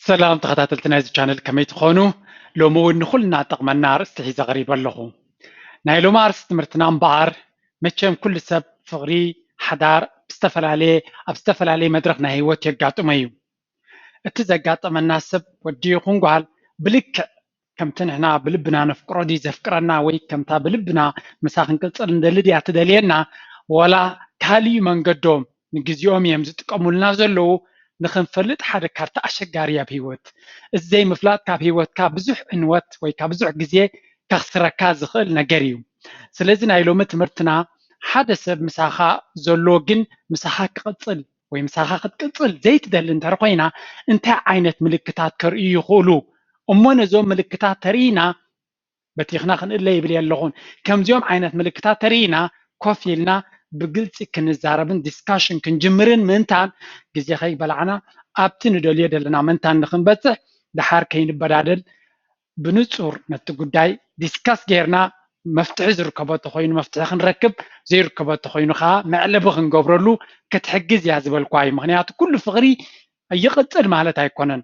سلام تخطاتلت نايز channel كميت خونو لو مو نخلنا طقمنا رستحي زغريب اللهو نايلو مارس تمرتنا مبار متشم كل سب فغري حدار بستفل عليه مدرخنا هيوت يقاطو ميو اتزقاطو من ناسب وديو خنقوال بلك كم تنحنا بلبنا نفكرو دي زفكرنا وي كم تا بلبنا مساخن قلصر ندلدي اعتدالينا ولا كالي من قدوم نجزيوم يمزت قمولنا زلو نخنفلط حدا كارتا أشجاريا بهيوت إزاي مفلات كاب هيوت كاب بزح إنوت وي كاب بزح جزية كخسركا زخل نجاريو سلازنا يلومت مرتنا حدا سب مساخا زلوجن مساخا قتصل وي مساخا قتصل زيت دل انت رقينا انت عينت ملكتات كرئي يقولوا أمنا زوم ملكتات ترينا بتيخنا خن إلا يبلي اللغون كم زوم عينت ملكتات ترينا كوفيلنا بقلت كنزاربن ديسكاشن كنجمرن منتان جزي خي بلعنا أبتن دولية دلنا منتان نخنبتح دحار كين بدادل بنصور نتقداي ديسكاس جيرنا مفتح زركبات خوينو مفتح نركب زي ركبات خوينو خا معلب خنقبرلو كتحجز يا زبل كواي مغنيات كل فغري يقتل مالت هيكونن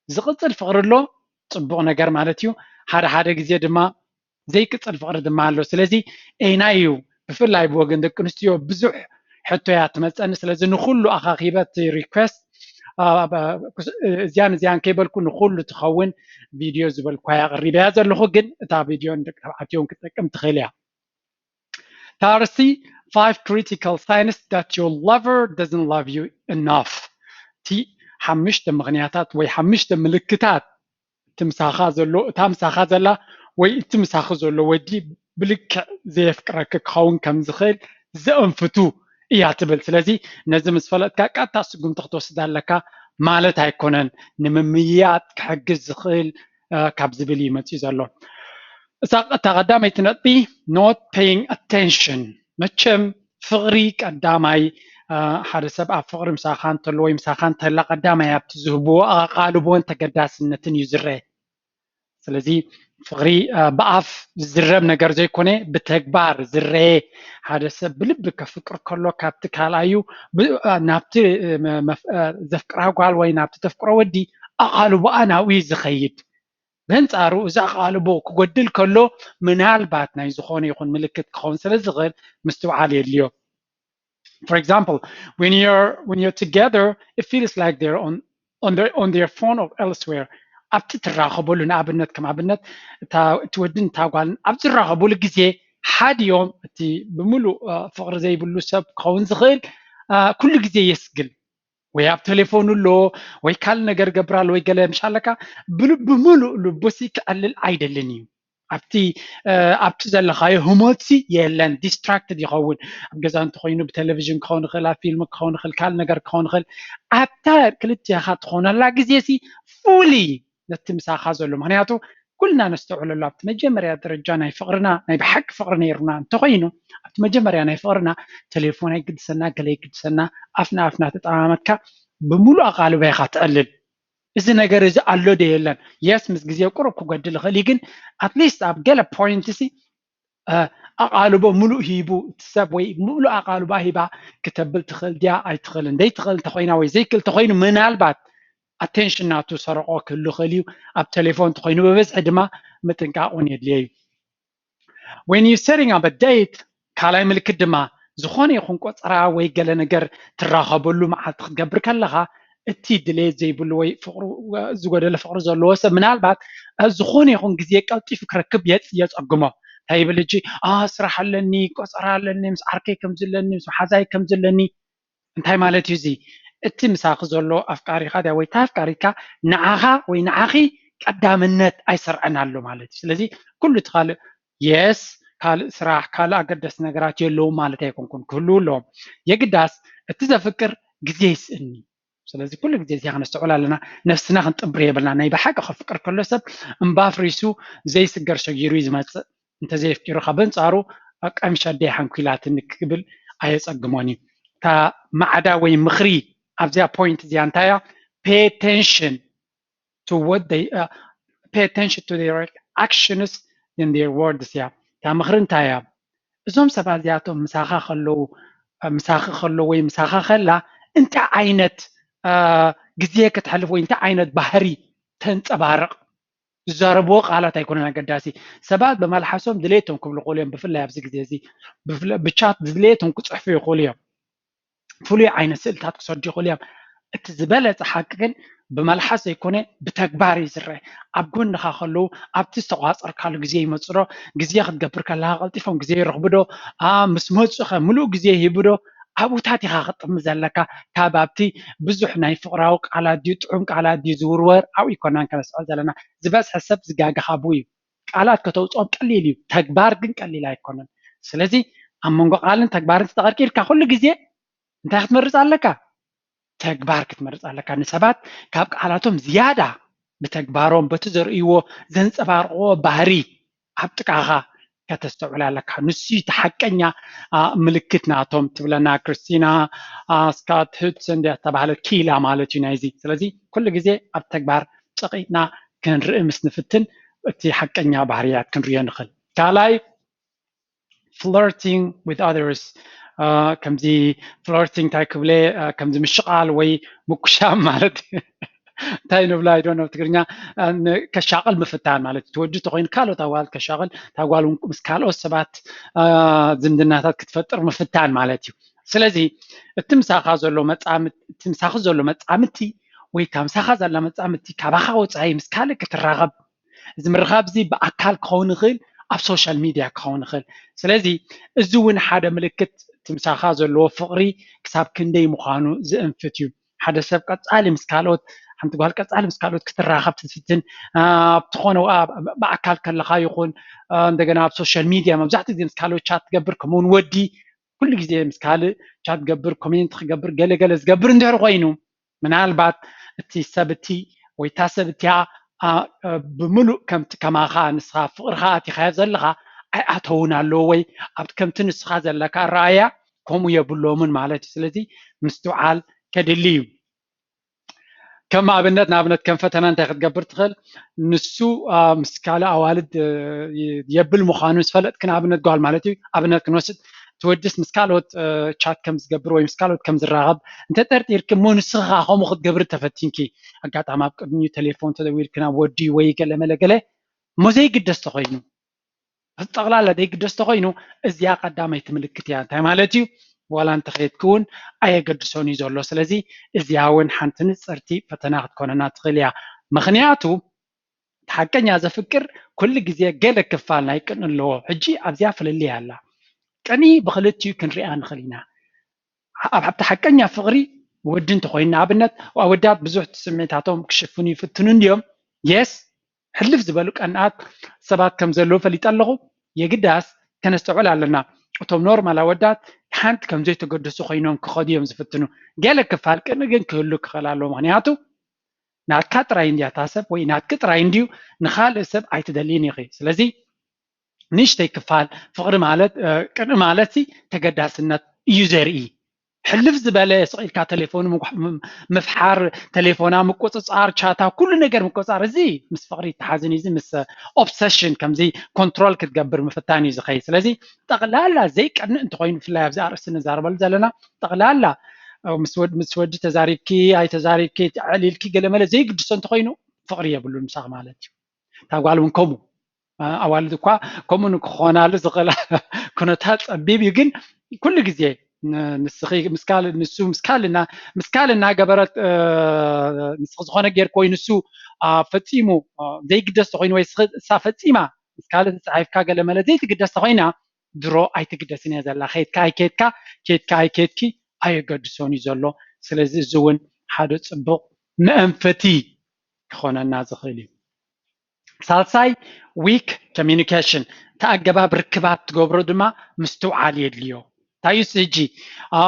زقتل فغرلو صبغ نجار مالتيو حدا جزي دما زي كتل فقر دمالو سلازي اينايو بفلاي بوغن دكنستيو بزح حتى ياتمصن سلازي نخلو اخاخيبات ريكوست زيان كيبل كون نخلو تخون فيديو زبل كواي قريبه يازلخو جن تا فيديو عتيون كتقم تخيليا تارسي 5 critical signs that your lover doesn't love you enough تي حمشت مغنياتات وي حمشت ملكتات تمساخا زلو تمساخا زلا وي تمساخ زلو ودي بلك زي فكرك كون كم زخيل زأنفتو إيا تبل سلازي نزم اسفلت كاكا سقوم تخطوس دالكا مالت هيكونن نمميات كحجز زخيل كابزبلي متي زلو تقدامي تنطي not paying attention متشم فغري قدامي حدا سبع فغر مساخان تلوي مساخان تلا قدامي يبتزهبو قالبون تقداسنتن يزره سلازي فغري بقف زرب نجار زي كونه بتكبار زره هذا سب بلبك فكر كله كابتك هلايو نابت زفكره قال وين نابت تفكره ودي أقالبو أنا ويز خيد بنصارو إذا أقالبو كقدل كله من هالباتنا يزخون يكون ملكة كون سلازي غير مستوعالي اليوم. For example, when you're together, it feels like they're on their phone or elsewhere. أبتي تراقبوا لنا أبنت كم أبنت تودين تاقال أبتي تراقبوا لجزء حد يوم تي بملو فقر زي بلو سب كون زغيل كل جزء يسجل وياب تليفون له ويكال نجر جبرال ويقال مشالك بملو لبسي كأل عيدلني أبتي زل خاي هموتي يلان distracted يخون أبجزان تخينو بتلفزيون كون خلا فيلم كون خل كال نجر كون خل أبتار كلت يا خات خون لا جزيسي فولي نتمساخ زلو معناته كلنا نستوعب الله مجمريا درجانا فقرنا ناي بحق فقرنا يرنا تخينو مجمريا ناي فقرنا تليفون يقد سنة قال يقد سنة أفنا تتعاملك بملو أقالو بيخا تقلل إذا نجار إذا الله ده يلان يس مس جزية قرب كقدر خليجن at least أبجل point تسي أقالو بملو هيبو تسبوي ملو أقالو بهيبا كتبل تخل ديا أي تخلن دي تخل تخينا ويزيكل تخين من البعض attention ناتو سرقة كله خليو أب تليفون تخينو بس عندما متنقعون يدليه when you setting up a date كلام الكدمة زخوني يخون قصرا ويقال نجار تراقبلو مع تقبر كلها اتي دلي زي بلوي فقر زغد لفقر زلو سب من البعض زخوني يخون جزيه قلتي فكركب يصقمه هاي بلجي اسرح لني قصرا لني مس عركي كم زلني مس حزاي كم زلني انتي مالتي يزي اتي مساق زلو افكاري خدا وي تافكاريكا نعاها وي نعاخي قدامنت ايسرعنا له مالتي ስለዚህ كل تخال يس قال سراح قال اقدس نغرات يلو مالتي يكون كلهم يقداس اتزفكر جزيه يسني ስለዚህ كل ጊዜ እዚያ ነስተውላ ለና ነፍስና ክንጥብር የብልና ናይ በሓቀ ከፍቅር ከሎ ሰብ እምባፍሪሱ ዘይስገር ሸጊሩ ይዝመጽ እንተ ዘይፍቂሩ ከበንጻሩ ቀምሻ ደይ ሓንኩላት ንክብል አየጸግሞኒ ታ ማዕዳ ወይ ምኽሪ ኣብዚያ ፖይንት እዚያ እንታያ pay attention to what they pay attention to their actions in their words ያ ታ ምኽሪ እንታያ እዞም ሰባት እዚኣቶም ምሳኻ ከለው ወይ ምሳኻ ከላ እንታይ ዓይነት جزية كتحلف وين عينت بحري تنصبارق زاربو قالات ኣይኮነን ኣገዳሲ ሰባት በመልሓሶም ድሌቶም ክብሉ ይኽእሉ እዮም ብፍላይ ኣብዚ ግዜ እዚ ብቻት ድሌቶም ክፅሕፉ ይኽእሉ እዮም ፍሉይ ዓይነት ስእልታት ክሰዱ ይኽእሉ እዮም እቲ ዝበለፀ ሓቂ ግን ብመልሓስ ዘይኮነ ብተግባር እዩ ዝረአ ኣብ ጎንኻ ከለዉ ኣብቲ ዝተቋፀርካሉ ግዜ ይመፁ ዶ ግዜ ክትገብር ከለካ ቀልጢፎም ግዜ ይረኽቡ ዶ ምስ መፁ ኸ ሙሉእ ግዜ ይህቡ ዶ ኣብኡታት ኢኻ ክጥምት ዘለካ ካብ ኣብቲ ብዙሕ ናይ ፍቕራዊ ቃላት ድዩ ጥዑም ቃላት ድዩ ዝውርወር ኣብኡ ይኮናን ከነስዖ ዘለና ዝበዝሐ ሰብ ዝጋጋኻ ብኡ እዩ ቃላት ከተውፅኦም ቀሊል እዩ ተግባር ግን ቀሊል ኣይኮነን ስለዚ ኣብ መንጎ ቃልን ተግባርን ተጠቐርቂርካ ኩሉ ግዜ እንታይ ክትመርፅ ኣለካ ተግባር ክትመርፅ ኣለካ ንሰባት ካብ ቃላቶም ዝያዳ ብተግባሮም በቲ ዘርእይዎ ዘንፀባርቕዎ ባህሪ ኣብ ጥቃኻ ከተስተውዕል ኣለካ ንሱ እቲ ሓቀኛ ምልክት ናቶም ትብለና ክርስቲና ስካት ሁድሰን ተባሃለት ኪላ ማለት እዩ ናይዚ ስለዚ ኩሉ ግዜ ኣብ ተግባር ፀቂጥና ክንርኢ ምስ ንፍትን እቲ ሓቀኛ ባህርያት ክንርዮ ንኽእል ካልኣይ flirting with others ከምዚ flirting እንታይ ክብለ ከምዚ ምሽቃል ወይ ምኩሻም ማለት እንታይ ንብላ ይዶ ነው ትግርኛ ከሻቀል ምፍታን ማለት ትወዲ ተኮይን ካልኦት ኣዋል ከሻቀል ታጓል ምስ ካልኦት ሰባት ዝምድናታት ክትፈጥር ምፍታን ማለት እዩ ስለዚ እቲ ምሳኻ ዘሎ መፃምቲ ወይ ካብ ምሳኻ ዘላ መፃምቲ ካባኻ ወፃኢ ምስ ካልእ ክትራኸብ እዚ ምርኻብ እዚ ብኣካል ክኸውን ይኽእል ኣብ ሶሻል ሚድያ ክኸውን ይኽእል ስለዚ እዚ እውን ሓደ ምልክት እቲ ምሳኻ ዘለዎ ፍቕሪ ክሳብ ክንደይ ምዃኑ ዝእንፍት እዩ ሓደ ሰብ ቀፃሊ ምስ ካልኦት ሓንቲ ጓል ቀፃሊ ምስ ካልኦት ክትራኸብ ትፍትን ኣብትኾነ ብኣካል ከለኻ ይኹን እንደገና ኣብ ሶሻል ሚድያ መብዛሕትኡ ግዜ ምስ ካልኦት ቻት ትገብር ከምኡውን ወዲ ኩሉ ግዜ ምስ ካልእ ቻት ትገብር ኮሜንት ክገብር ገለገለ ዝገብር እንድሕር ኮይኑ ምናልባት እቲ ሰብ እቲ ወይ እታ ሰብ እቲኣ ብምሉእ ከማኻ ንስኻ ፍቕርኻ ኣቲኻዮ ዘለኻ ኣይኣተውን ኣለዎ ወይ ኣብቲ ከምቲ ንስኻ ዘለካ ረኣያ ከምኡ የብሎምን ማለት እዩ ስለዚ ምስትውዓል ከድሊ እዩ ከም ኣብነት ንኣብነት ከም ፈተና እንታይ ክትገብር ትኽእል ንሱ ምስ ካልእ ኣዋልድ የብል ምዃኑ ዝፈለጥክ ንኣብነት ጓል ማለት እዩ ኣብነት ክንወስድ ትወድስ ምስ ካልኦት ቻት ከም ዝገብር ወይ ምስ ካልኦት ከም ዝራኸብ እንተጠርጢርክ እሞ ንስኻ ከምኡ ክትገብር ተፈቲንኪ ኣጋጣሚ ኣብ ቅድሚኡ ቴሌፎን ተደዊልክ ናብ ወዲ ወይ ገለመለገለ እሞ ዘይግደስ ተኮይኑ ጠቕላላ ዘይግደስ ተኮይኑ እዚኣ ቀዳመይቲ ምልክት እያ እንታይ ማለት እዩ ዋላ እንተኸይድክ እውን ኣየገድሶን እዩ ዘሎ ስለዚ እዚኣ እውን ሓንቲ ንፅርቲ ፈተና ክትኮነና ትኽእል እያ ምክንያቱ ሓቀኛ ዘፍቅር ኩሉ ግዜ ገለ ክፋል ናይ ቅን ኣለዎ ሕጂ ኣብዚኣ ፍልልያ ኣላ ቅኒ ብክልቲኡ ክንሪኣ ንኽእል ኢና ኣብቲ ሓቀኛ ፍቕሪ ወዲ እንተኮይኑ ንኣብነት ኣወዳት ብዙሕ ስምዒታቶም ክሽፍኑ ይፍትኑ እንድዮም የስ ሕልፍ ዝበሉ ቀንኣት ሰባት ከም ዘለዉ ፈሊጥ ኣለኹ የግዳስ ከነስተውዕል ኣለና እቶም ኖርማል ኣወዳት ሓንቲ ከም ዘይተገደሱ ኮይኖም ክኸዱ እዮም ዝፍትኑ ገለ ክፋል ቅኒ ግን ክህሉ ክኽእል ኣለዎ ምክንያቱ ናትካ ጥራይ እንድያ እታ ሰብ ወይ ናትክ ጥራይ እንድዩ ንካልእ ሰብ ኣይትደልይን ኢኺ ስለዚ ንእሽተይ ክፋል ፍቕሪ ማለት ቅኒ ማለት ተገዳስነት እዩ ዘርኢ ሕልፍ ዝበለ ስቂልካ ቴሌፎን ምፍሓር ቴሌፎና ምቁፅፃር ቻታ ኩሉ ነገር ምቁፅፃር እዚ ምስ ፍቕሪ ተሓዝን እዚ ምስ ኦብሰሽን ከምዚ ኮንትሮል ክትገብር ምፍታን እዩ ዝኸይ ስለዚ ጠቕላላ ዘይቀንእ እንተኮይኑ ብፍላይ ኣብዚ ኣርእስቲ ንዛረበሉ ዘለና ጠቕላላ ምስ ወዲ ተዛሪብኪ ኣይተዛሪብኪ ዕሊልኪ ገለመለ ዘይግድሶ እንተኮይኑ ፍቕሪ የብሉ ምሳኽ ማለት እዩ ታጓል እውን ከምኡ ኣዋልድ እኳ ከምኡ ንክኾናሉ ዝኽእል ኩነታት ፀቢብ እዩ ግን ኩሉ ግዜ ንስኺ ንሱ ምስካል እናገበረት ንስኺ ዝኾነ ጌርክ ወይ ንሱ ፈፂሙ ዘይግደስ ተኮይኑ ወይ እሳ ፈፂማ ምስካል ተፃሒፍካ ገለመለ ዘይትግደስ ተኮይና ድሮ ኣይትግደስን እየ ዘላ ከይድካ ኣይከድካ ከድካ ኣይከድኪ ኣየገድሶን እዩ ዘሎ ስለዚ እዚ እውን ሓደ ፅቡቕ መአንፈቲ ክኾነና ዝኽእል እዩ ሳልሳይ ዊክ ኮሚኒኬሽን ተኣገባብ ርክባት ትገብሮ ድማ ምስትውዓል የድልዮ ታዩስ ሕጂ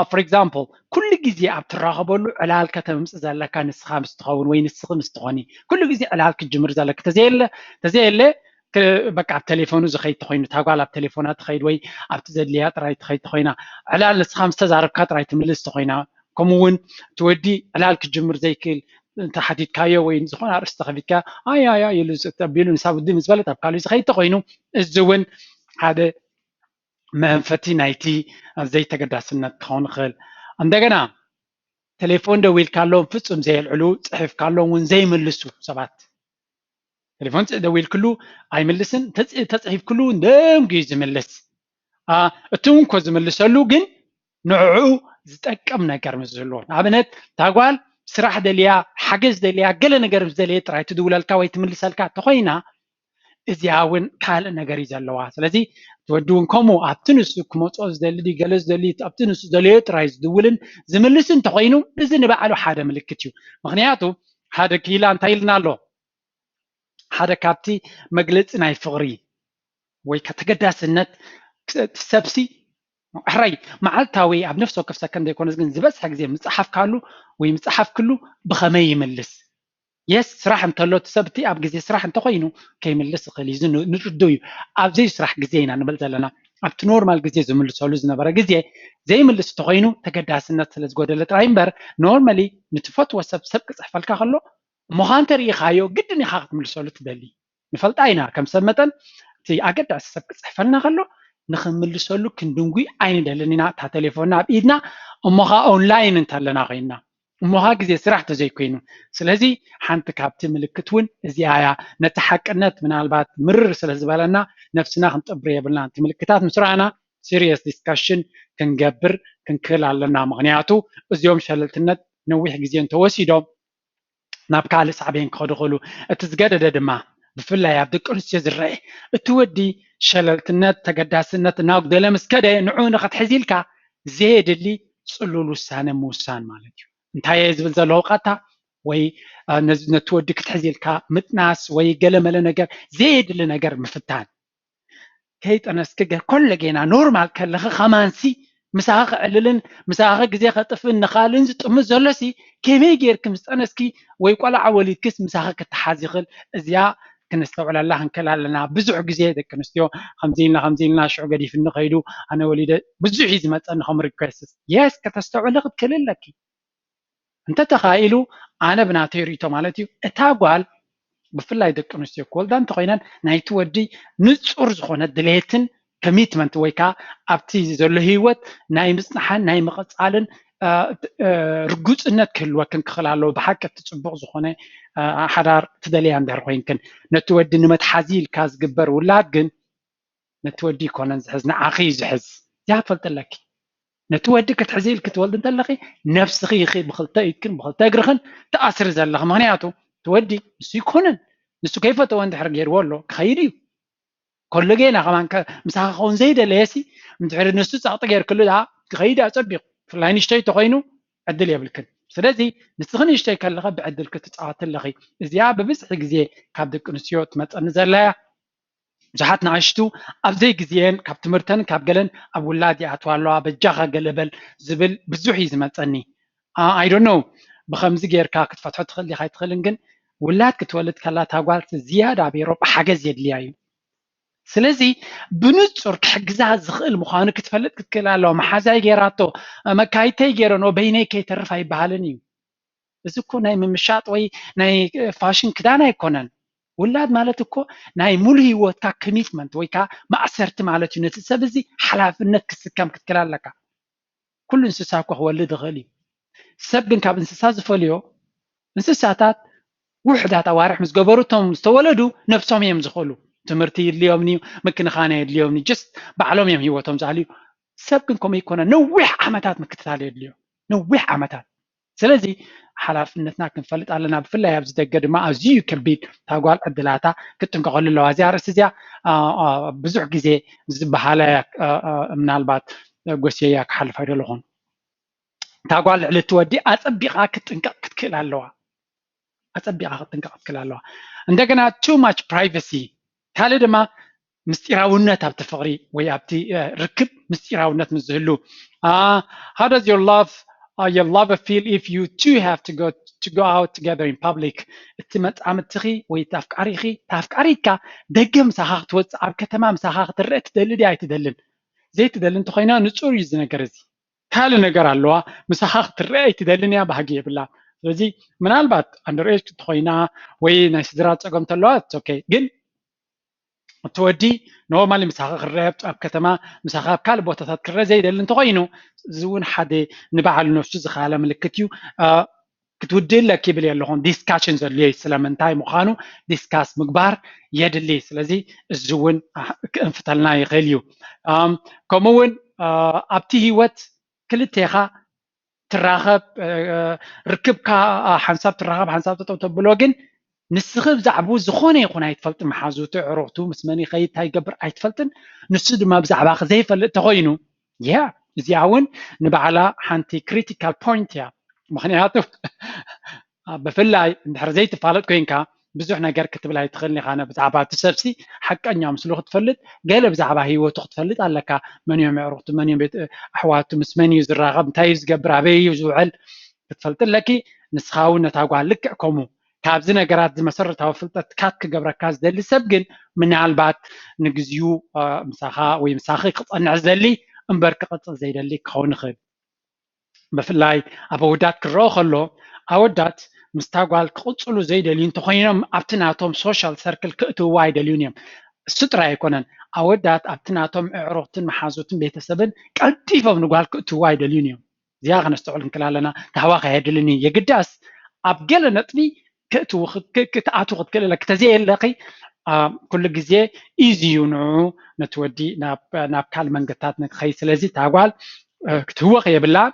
ፎር ኤግዛምፕል ኩሉ ግዜ ኣብ ትራኸበሉ ዕላል ከተምፅእ ዘለካ ንስኻ ምስ ትኸውን ወይ ንስኺ ምስ ትኾኒ ኩሉ ግዜ ዕላል ክትጅምር ዘለካ ተዘየለ በቃ ኣብ ቴሌፎኑ ዝኸይድ ተኮይኑ ታጓል ኣብ ቴሌፎና ትኸይድ ወይ ኣብቲ ዘድልያ ጥራይ ትኸይድ ተኮይና ዕላል ንስኻ ምስ ተዛረብካ ጥራይ ትምልስ ተኮይና ከምኡውን ትወዲ ዕላል ክትጅምር ዘይክእል እንተሓቲትካዮ ወይ ዝኾነ ኣርእስቲ ከፊትካ ኣያ ኢሉ ተቢሉ ንሳብ ውዲ ምስ በለት ኣብ ካሊእ ዝኸይድ ተኮይኑ እዚ እውን ሓደ መንፈቲ ናይቲ ዘይተገዳስነት ክኸውን ይኽእል እንደገና تليفون دويل كالون فصم زي العلو صحف كالون ون زي ملسو سبات تليفون دويل كله اي ملسن تصحف كله ندم جيز ملس اتون كو زملسلو جن نعو زتقم ነገር ምዝሎ ኣብነት ታጓል ስራሕ ደልያ ሓገዝ ደልያ ገለ ነገር ዝደልየ ጥራይ ትድውለልካ ወይ ትምልሰልካ ተኾይና እዚኣ እውን ካልእ ነገር እዩ ዘለዋ ስለዚ ትወዲ እውን ከምኡ ኣብቲ ንሱ ክመፆ ዝደሊ ገለ ዝደሊ ኣብቲ ንሱ ዝደልዮ ጥራይ ዝድውልን ዝምልስን ተኾይኑ እዚ ንባዕሉ ሓደ ምልክት እዩ ምክንያቱ ሓደ ክኢላ እንታይ ኢልና ኣሎ ሓደ ካብቲ መግለፂ ናይ ፍቅሪ ወይ ከተገዳስነት ሰብሲ ሕራይ መዓልታዊ ኣብ ነፍሲ ወከፍ ሰከንድ ዘይኮነስ ግን ዝበፅሐ ግዜ ምፅሓፍ ካሉ ወይ ምፅሓፍ ክሉ ብኸመይ ይምልስ የስ ስራሕ እንተሎ ሰብቲ ኣብ ግዜ ስራሕ እንተኮይኑ ከይምልስ ይኽእል እዩ ንርድኡ እዩ ኣብ ዘይ ስራሕ ግዜ ኢና ንብል ዘለና ኣብቲ ኖርማል ግዜ ዝምልሰሉ ዝነበረ ግዜ ዘይምልስ እንተኮይኑ ተገዳስነት ስለ ዝጎደለ ጥራይ እምበር ኖርማሊ ንትፈትዎ ሰብ ክፅሕፈልካ ከሎ እሞኻ እንተሪኢኻዮ ግድን ኢኻ ክትምልሰሉ ትደሊ ንፈልጣ ኢና ከም ሰብ መጠን እቲ ኣገዳሲ ሰብ ክፅሕፈልና ከሎ ንክምልሰሉ ክንድንጉ ኣይንደልን ኢና እታ ቴሌፎንና ኣብ ኢድና እሞኻ ኦንላይን እንተለና ኮይና እሞኻ ግዜ ስራሕ ተዘይኮይኑ ስለዚ ሓንቲ ካብቲ ምልክት እውን እዚኣ እያ ነቲ ሓቅነት ምናልባት ምርር ስለ ዝበለና ነፍስና ክንጥብር የብልና እቲ ምልክታት ምስ ረኣና ሲሪየስ ዲስካሽን ክንገብር ክንክእል ኣለና ምክንያቱ እዚኦም ሸለልትነት ነዊሕ ግዜ እንተወሲዶም ናብ ካልእ ሳዕቤን ክኸዱ ይኽእሉ እቲ ዝገደደ ድማ ብፍላይ ኣብ ደቂ ኣንስትዮ ዝረአ እቲ ወዲ ሸለልትነት ተገዳስነት እናጉደለ ምስ ከደ ንዑ ንኽትሕዝ ኢልካ ዘየድሊ ፅሉል ውሳነ ምውሳን ማለት እዩ እንታይ እየ ዝብል ዘለዉ ቃታ ወይ ነቲ ወዲ ክትሕዝ ኢልካ ምጥናስ ወይ ገለመለ ነገር ዘየድሊ ነገር ምፍታን ከይጠነስክ ኮለ ጌና ኖርማል ከለኸ ከማንሲ ምሳኻ ክዕልልን ምሳኻ ግዜ ከጥፍእን ንኻልን ዝጥምት ዘሎሲ ከመይ ጌርክ ምስ ጠነስኪ ወይ ቆልዓ ወሊድክስ ምሳኻ ክትሓዝ ይኽእል እዚኣ ክንስተውዕለላ ክንክእል ኣለና ብዙሕ ግዜ ደቂ ኣንስትዮ ከምዚ ኢልና ሽዑ ገዲፍኒ ከይዱ ኣነ ወሊደ ብዙሕ እዩ ዝመፀኒ ከም ሪኩዌስትስ የስ ከተስተውዕሊ ክትክእል ኣለኪ እንተተኻኢሉ ኣነ ብናተይ ርእቶ ማለት እዩ እታ ጓል ብፍላይ ደቂ ኣንስትዮ ክወልዳ እንተኮይነን ናይቲ ወዲ ንፁር ዝኾነ ድሌትን ኮሚትመንት ወይ ከዓ ኣብቲ ዘሎ ሂወት ናይ ምፅናሕን ናይ ምቕፃልን ርጉፅነት ክህልወክን ክኽእል ኣለዎ ብሓቂ እትፅቡቕ ዝኾነ ሓዳር ትደልያ እንድሕር ኮይንክን ነቲ ወዲ ንመትሓዚ ኢልካ ዝግበር ውላድ ግን ነቲ ወዲ ይኮነን ዝሕዝ ንዓኺ እዩ ዝሕዝ እዚኣ ትፈልጠለኪ ነቲ ወዲ ክትሕዚ ኢል ክትወልድ እንተለኺ ነፍስኺ ኢኺ ብክልተ ኢድክን ብክልተ እግርኽን ተኣስሪ ዘለኺ ምክንያቱ እቲ ወዲ ንሱ ይኮነን ንሱ ከይፈተወ እንድሕር ገይርዎ ኣሎ ክኸይድ እዩ كل جينا كمان مساحة خون زيدة ليسي متعرض نسوس أعطى غير كله ده تغيد أصبح فلاين يشتري تقينه عدل يبلكن سلازي نستخدم يشتري كله بعدل كتتعاطى اللغي زيادة بس حجزي كابدك نسيوت متنزل له جهاتنا عشتو أبزي جزيان كابت مرتن كابجلن أبو ولادي أتوالوا بجاها قلبل زبل بزوحي زمتني I don't know بخمس غير كاكت فتحت خلي خايت خلنجن ولاد كتولد كلا تاقوالت زيادة بيروب حاجة زيد ليايو سلازي بنصر كحجزها زخل مخانو كتفلت كتكلا لو محازاي جيراتو مكايتي جيرانو بيني كي ترفعي بهالني إذا كو ناي ممشات وي ناي فاشن كدانا يكونن ولاد مالتكو ناي ملهي وكا كوميتمنت ويكا ما أسرت مالتي نتسبزي حلافنت كسكام كتكلا لك كل انسساكو هو اللي دغلي سبن كاب انسسا زفوليو انسساتات وحدات أوارح مزقبروتهم مستولدو نفسهم يمزخولو تمرتي اليومني ممكن خانه اليومني جست بعلوم يوم هيوتهم زعلي سبكنكم يكون نوح عمتات مكتثالي اليوم نوح عمتات سلازي حلافنتنا كنفلت علينا بفلا يابز دقد ما ازيو كبيد تاقوال عدلاتا كنتم كقول له وزيار سيزيا بزوح جزي بحالة من البات قوسياك حلف هيدا لهون تاقوال على تودي أطبقها كتكل علوها أطبقها كتكل علوها عندنا too much privacy هذا دما مستيراونات أبت فقري ويابتي ركب مستيراونات مزهلو how does your love feel if you two have to go out together in public اتمت عمتخي ويتافكاريخي تافكاريكا دقم ساخ توصعب كتمام ساخ ترئ تدلل دي تدلل زي تدلل تخينا نصور يزنكرزي كال ነገር አለዋ مساخ ترئ تدلل يا بحقي بالله ስለዚህ ምናልባት አንደር ኤጅ ተخينا ወይ ናይ ስድራ ጸገም ተለዋ ኦኬ ግን تودي نورمالي مساخ خراب اب كتما مساخ كال بوتات كره زيد اللي انت خوينو زون حد نبعل نفسه زخاله ملكتيو كتودي لك يبل يلهون ديسكاشنز اللي سلامنتاي مخانو ديسكاس مقبار يدلي سلازي الزون انفتلنا يغليو كمون ابتي هيوت كلتيخا تراغب ركبكا حنساب تراغب حنساب تطبلوجن نسخب زعبو زخونه يكون هيتفلت محازوته عروقته مسمني خيط هيقبر هيتفلتن نسد ما بزعبا زي فلت تغينو يا زياون نبعلا حنتي كريتيكال بوينت يا مخنياتو بفلاي اندحر زي تفالت كوينكا بزح نجار كتب لها يتخلني خانه بزعبا تسبسي حق انيا مسلوخ تفلت قال بزعبا هي تفلت على لك من يوم عروقته من يوم احواته مسمني زراغب تايز قبر عبي وزوعل تفلت لكي نسخاو نتاغوال لك كومو كابز ነገራት ዝመሰረታዊ ፍልጠት ካት ክገብረካ ዝደሊ ሰብ ግን ምናልባት ንግዚኡ ምሳኻ ወይ ምሳኺ ክፀንዕ ዝደሊ እምበር ክቅፅል ዘይደሊ ክኸውን ይኽእል ብፍላይ ኣብ ኣወዳት ክረአ ከሎ ኣወዳት ምስታ ጓል ክቕፅሉ ዘይደልዩ እንተኮይኖም ኣብቲ ናቶም ሶሻል ሰርክል ክእትውዋ ኣይደልዩን እዮም እሱ ጥራይ ኣይኮነን ኣወዳት ኣብቲ ናቶም ኣዕሩኽትን መሓዙትን ቤተሰብን ቀልጢፎም ንጓል ክእትውዋ ኣይደልዩን እዮም እዚኣ ክነስተውዕል ክንክእል ኣለና ታህዋ ከየድልኒ የግዳስ ኣብ ገለ ነጥቢ كتأتو قتكل لك تزي لقي كل جزء إيزي ونوع نتودي ناب كل من قطعت نخيس لذي تعال كتوه خيب الله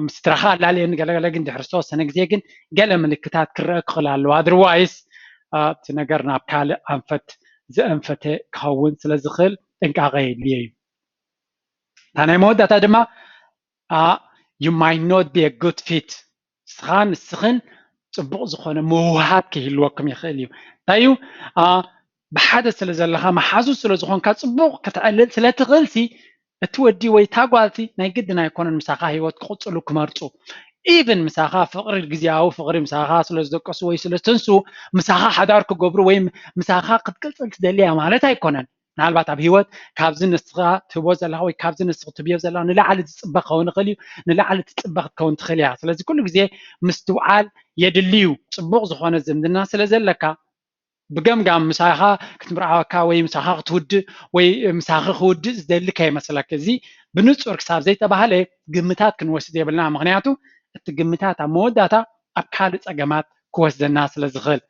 مسترخاء لالين قال لكن دحرسو سنة جزء قال من الكتاب كرك خلال otherwise تنقر ناب كل أنفت كون سلزخل إنك غير ليه أنا مودة تدمع you might not be a good fit سخن ጽቡቕ ዝኾነ ምውሃብ ክህልወኩም ይኽእል እዩ ታዩ ብሓደ ስለ ዘለኻ መሓዙ ስለ ዝኾንካ ጽቡቕ ክትዕልል ስለ ትኽእልሲ እቲ ወዲ ወይ ታጓልቲ ናይ ግድን ኣይኮነን ምሳኻ ህይወት ክቕፅሉ ክመርፁ ኢቨን ምሳኻ ፍቕሪ ግዝያዊ ፍቕሪ ምሳኻ ስለ ዝደቀሱ ወይ ስለ ዝተንሱ ምሳኻ ሓዳር ክገብሩ ወይ ምሳኻ ክትቅፅል ትደልያ ማለት ኣይኮነን ምናልባት ኣብ ህይወት ካብዚ ንስኻ ትህቦ ዘለኻ ወይ ካብዚ ንስኽ ትብዮ ዘለኻ ንላዕሊ ዝፅበቕ ክኸውን ይኽእል እዩ ንላዕሊ ትፅበቕ ክትከውን ትኽእል እያ ስለዚ ኩሉ ግዜ ምስትውዓል የድልዩ ጽቡቕ ዝኾነ ዝምድና ስለ ዘለካ ብገምጋም ምሳኻ ክትምርዓወካ ወይ ምሳኻ ክትውድእ ወይ ምሳኺ ክውድእ ዝደልካ ይመስለካ እዚ ብንጹር ክሳብ ዘይተባህለ ግምታት ክንወስድ የብልና ምክንያቱ እቲ ግምታት ኣብ መወዳእታ ኣብ ካልእ ፀገማት ክወስደና ስለ ዝኽእል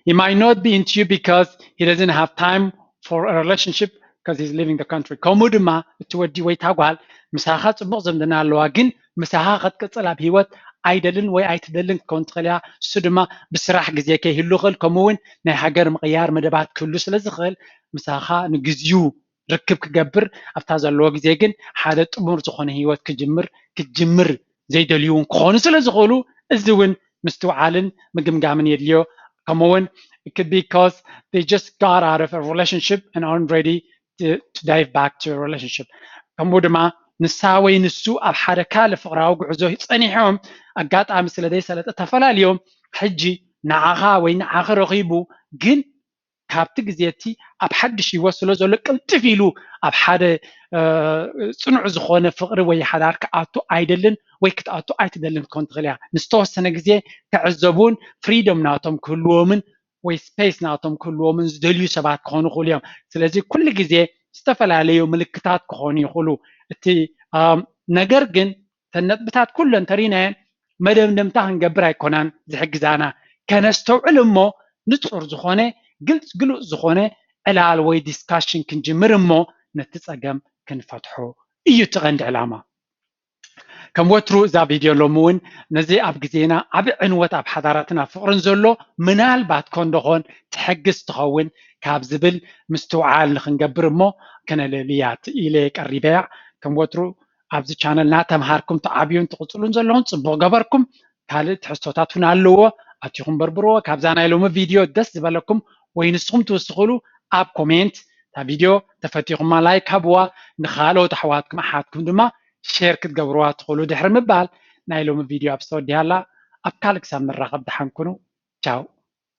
He might not be into you because he doesn't have time for a relationship because he's leaving the country. كمو ድማ እትወዲ ወይ ታጓል ምሳኻ ጽቡቕ ዝምድና ኣለዋ ግን ምሳኻ ክትቅፅል ኣብ ህይወት ኣይደልን ወይ ኣይትደልን ክኸውን ትኽእል እያ እሱ ድማ ብስራሕ ግዜ ከይህሉ ይኽእል ከምኡውን ናይ ሃገር ምቕያር መደባት ክህሉ ስለ ዝኽእል ምሳኻ ንግዚኡ ርክብ ክገብር ኣብታ ዘለዎ ግዜ ግን ሓደ ጥሙር ዝኾነ ህይወት ክጅምር ዘይደልዩ እውን ክኾኑ ስለ ዝኽእሉ እዚ እውን ምስትውዓልን ምግምጋምን የድልዮ ከምኡውን it could be because they just got out of a relationship and aren't ready to dive back to a relationship ከምኡ ድማ ንሳ ወይ ንሱ ኣብ ሓደ ካልእ ፍቕራዊ ጉዕዞ ፀኒሖም ኣጋጣሚ ስለ ዘይሰለጠ ተፈላለዮም ሕጂ ንዓኻ ወይ ንዓኺ ረኺቡ ግን ካብቲ ግዜቲ ኣብ ሓድሽ ህይወት ስለ ዘሎ ቅልጥፍ ኢሉ ኣብ ሓደ ፅኑዕ ዝኾነ ፍቕሪ ወይ ሓዳር ክኣቱ ኣይደልን ወይ ክትኣቱ ኣይትደልን ክኾን ትኽእል እያ ንዝተወሰነ ግዜ ክዕዘቡን ፍሪደም ናቶም ክህልዎምን ወይ ስፔስ ናቶም ክህልዎምን ዝደልዩ ሰባት ክኾኑ ይኽእሉ እዮም ስለዚ ኩሉ ግዜ ዝተፈላለዩ ምልክታት ክኾኑ ይኽእሉ እቲ ነገር ግን ተነጥብታት ኩለን ተሪናየን መደምደምታ ክንገብር ኣይኮናን ዝሕግዛና ከነስተውዕል እሞ ንጹር ዝኾነ ግሉጽ ዝኾነ ዕላል ወይ ዲስካሽን ክንጅምር እሞ ነቲ ፀገም ክንፈትሖ እዩ እቲ ቀንዲ ዕላማ ከም ወትሩ እዛ ቪድዮ ሎሚ እውን ነዚ ኣብ ግዜና ዓብ ዕንወት ኣብ ሓዳራትን ኣብ ፍቕርን ዘሎ ምናልባት ኮንዶኾን ትሕግዝ ትኸውን ካብ ዝብል ምስትውዓል ንክንገብር እሞ ከነለልያ ኢለ ቀሪበያ ከም ወትሩ ኣብዚ ቻነል እናተምሃርኩም ተዓብዩን ትቕፅሉን ዘለኹም ፅቡቕ ገበርኩም ካልእ ትሕዝቶታት እውን ኣለዎ ኣትኹም በርብርዎ ካብዛ ናይ ሎሚ ቪድዮ ደስ ዝበለኩም ወይ ንስኹም ትውስኽሉ ኣብ ኮሜንት እታ ቪድዮ ተፈቲኹማ ላይክ ሃብዋ ንኻልኦት ኣሕዋትኩም ኣሓትኩም ድማ ሼር ክትገብርዋ ትኽእሉ ድሕሪ ምባል ናይ ሎሚ ቪድዮ ኣብ ዝተወዲሃላ ኣብ ካልእ ክሳብ ንራኸብ ድሓን ኩኑ ቻው